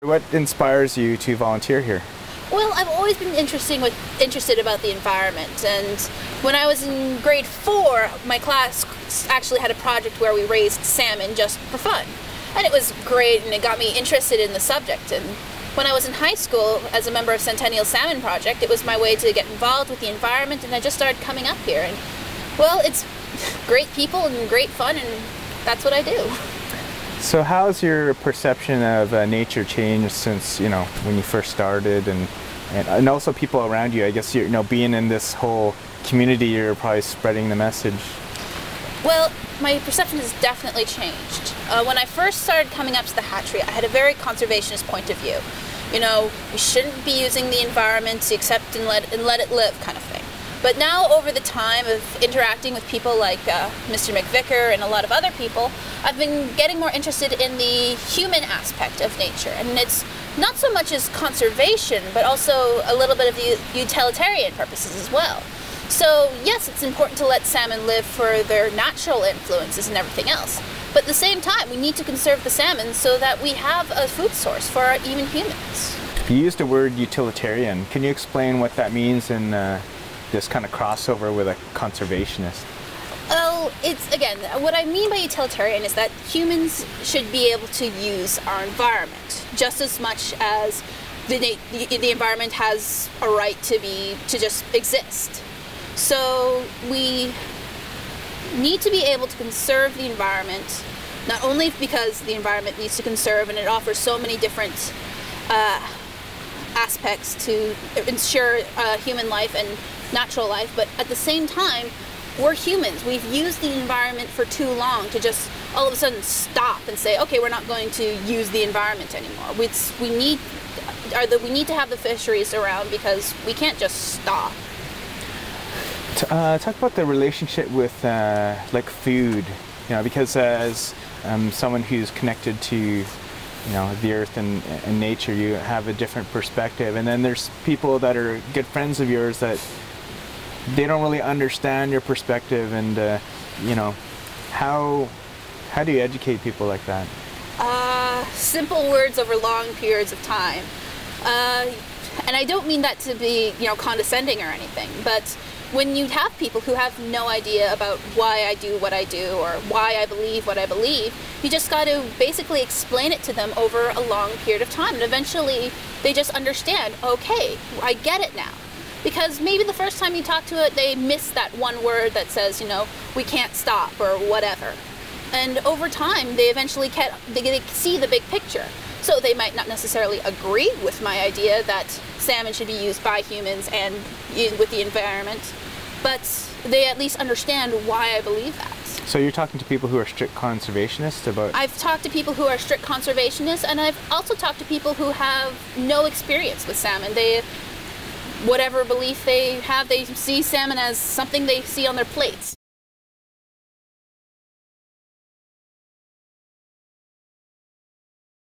What inspires you to volunteer here? Well, I've always been interested about the environment, and when I was in grade 4, my class actually had a project where we raised salmon just for fun. And it was great, and it got me interested in the subject. And when I was in high school, as a member of Centennial Salmon Project, it was my way to get involved with the environment, and I just started coming up here. And, well, it's great people and great fun, and that's what I do. So how's your perception of nature changed since, when you first started, and also people around you? I guess being in this whole community, you're probably spreading the message. Well, my perception has definitely changed. When I first started coming up to the hatchery, I had a very conservationist point of view. We shouldn't be using the environment except and let it live kind of thing. But now, over the time of interacting with people like Mr. McVicker and a lot of other people, I've been getting more interested in the human aspect of nature. And it's not so much as conservation, but also a little bit of the utilitarian purposes as well. So yes, it's important to let salmon live for their natural influences and everything else. But at the same time, we need to conserve the salmon so that we have a food source for even humans. You used the word utilitarian. Can you explain what that means in this kind of crossover with a conservationist? Well, again, what I mean by utilitarian is that humans should be able to use our environment just as much as the environment has a right to just exist. So we need to be able to conserve the environment, not only because the environment needs to conserve and it offers so many different aspects to ensure human life and natural life, but at the same time, we're humans. We've used the environment for too long to just all of a sudden stop and say, okay, we're not going to use the environment anymore. We need to have the fisheries around because we can't just stop. Talk about the relationship with like food, because as someone who's connected to the earth and nature, you have a different perspective, and then there's people that are good friends of yours that they don't really understand your perspective, and how do you educate people like that? Simple words over long periods of time, and I don't mean that to be condescending or anything, but when you have people who have no idea about why I do what I do or why I believe what I believe, you just got to basically explain it to them over a long period of time, and eventually they just understand, okay, I get it now. Because maybe the first time you talk to it, they miss that one word that says, we can't stop or whatever. And over time, they eventually they see the big picture. So they might not necessarily agree with my idea that salmon should be used by humans and with the environment, but they at least understand why I believe that. So you're talking to people who are strict conservationists about... I've talked to people who are strict conservationists, and I've also talked to people who have no experience with salmon. Whatever belief they have, they see salmon as something they see on their plates.